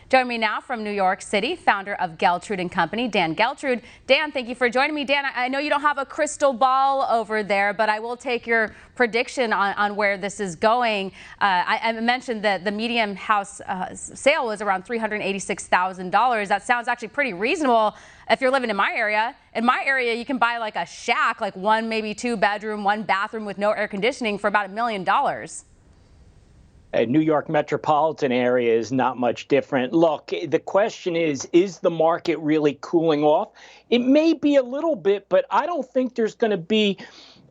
Joining me now from New York City, founder of Geltrude and Company, Dan Geltrude. Dan, thank you for joining me. Dan, I know you don't have a crystal ball over there, but I will take your prediction on where this is going. I mentioned that the median house sale was around $386,000. That sounds actually pretty reasonable if you're living in my area. In my area, you can buy like a shack, like one, maybe two bedroom, one bathroom with no air conditioning for about $1 million. New York metropolitan area is not much different. Look, the question is the market really cooling off? It may be a little bit, but I don't think there's going to be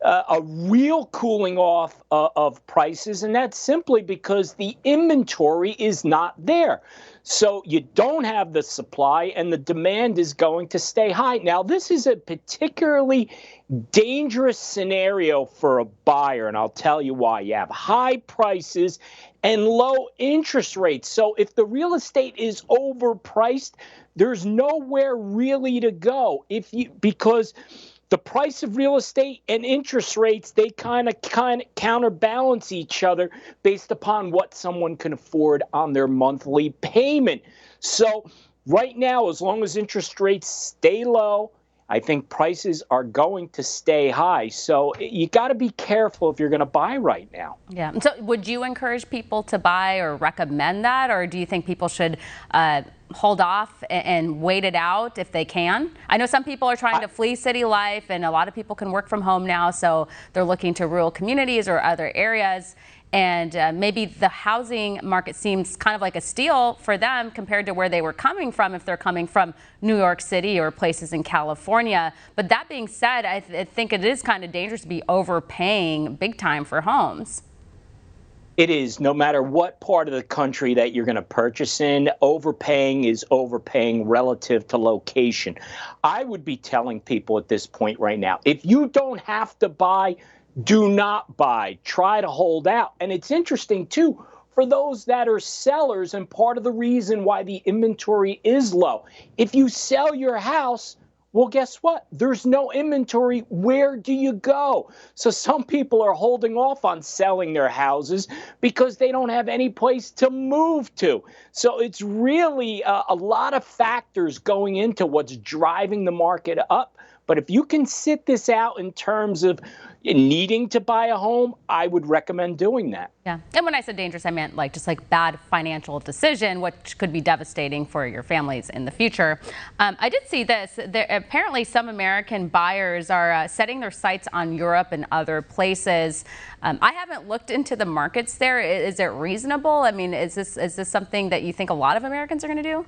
a real cooling off of prices, and that's simply because the inventory is not there. So you don't have the supply, and the demand is going to stay high. Now, this is a particularly dangerous scenario for a buyer, and I'll tell you why. You have high prices and low interest rates. So if the real estate is overpriced, there's nowhere really to go because the price of real estate and interest rates, they kind of counterbalance each other based upon what someone can afford on their monthly payment. So right now, as long as interest rates stay low, I think prices are going to stay high. So you got to be careful if you're going to buy right now. Yeah. So would you encourage people to buy or recommend that? Or do you think people should hold off and wait it out if they can? I know some people are trying to flee city life, and a lot of people can work from home now. So they're looking to rural communities or other areas. And maybe the housing market seems kind of like a steal for them compared to where they were coming from if they're coming from New York City or places in California. But that being said, I think it is kind of dangerous to be overpaying big time for homes. It is, no matter what part of the country that you're going to purchase in, overpaying is overpaying relative to location. I would be telling people at this point right now, if you don't have to buy, do not buy. Try to hold out. And it's interesting, too, for those that are sellers, and part of the reason why the inventory is low. If you sell your house, well, guess what? There's no inventory. Where do you go? So some people are holding off on selling their houses because they don't have any place to move to. So it's really a lot of factors going into what's driving the market up. But if you can sit this out in terms of needing to buy a home, I would recommend doing that. Yeah. And when I said dangerous, I meant like just like bad financial decision, which could be devastating for your families in the future. I did see this. Apparently, some American buyers are setting their sights on Europe and other places. I haven't looked into the markets there. Is it reasonable? I mean, is this something that you think a lot of Americans are going to do?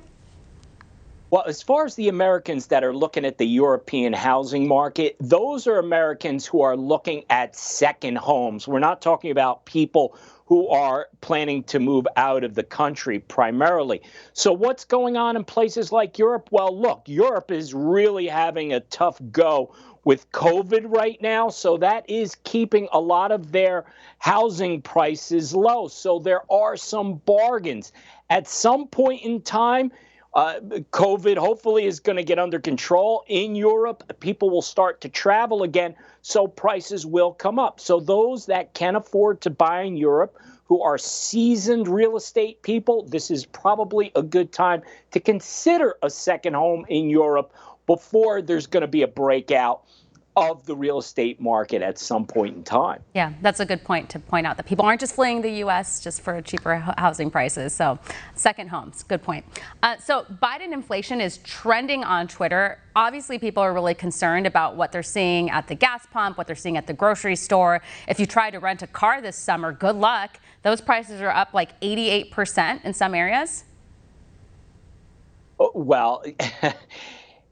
Well, as far as the Americans that are looking at the European housing market, those are Americans who are looking at second homes. We're not talking about people who are planning to move out of the country primarily. So what's going on in places like Europe? Well, look, Europe is really having a tough go with COVID right now. So that is keeping a lot of their housing prices low. So there are some bargains. At some point in time, COVID hopefully is going to get under control in Europe. People will start to travel again, so prices will come up. So those that can afford to buy in Europe, who are seasoned real estate people, this is probably a good time to consider a second home in Europe before there's going to be a breakout of the real estate market at some point in time. Yeah, that's a good point to point out that people aren't just fleeing the U.S. just for cheaper housing prices. So second homes, good point. So Biden inflation is trending on Twitter. Obviously, people are really concerned about what they're seeing at the gas pump, what they're seeing at the grocery store. If you try to rent a car this summer, good luck. Those prices are up like 88% in some areas. Well,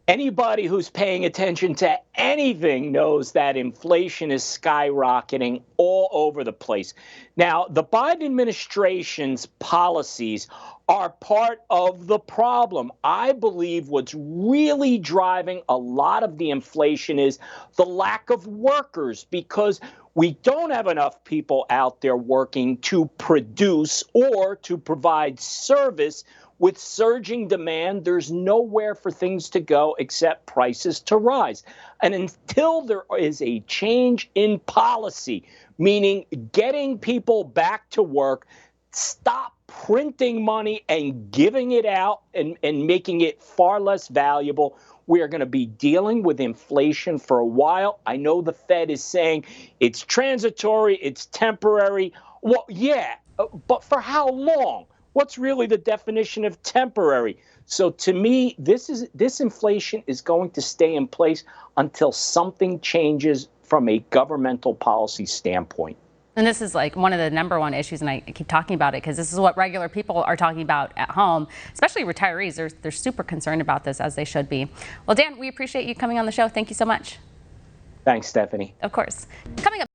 anybody who's paying attention to anything knows that inflation is skyrocketing all over the place. Now, the Biden administration's policies are part of the problem. I believe what's really driving a lot of the inflation is the lack of workers, because we don't have enough people out there working to produce or to provide service. With surging demand, there's nowhere for things to go except prices to rise. And until there is a change in policy, meaning getting people back to work, stop printing money and giving it out and making it far less valuable. We are going to be dealing with inflation for a while. I know the Fed is saying it's transitory, it's temporary. Well, yeah, but for how long? What's really the definition of temporary? So to me, this inflation is going to stay in place until something changes from a governmental policy standpoint. And this is like one of the #1 issues, and I keep talking about it because this is what regular people are talking about at home, especially retirees. They're super concerned about this, as they should be. Well, Dan, we appreciate you coming on the show. Thank you so much. Thanks, Stephanie. Of course. Coming up.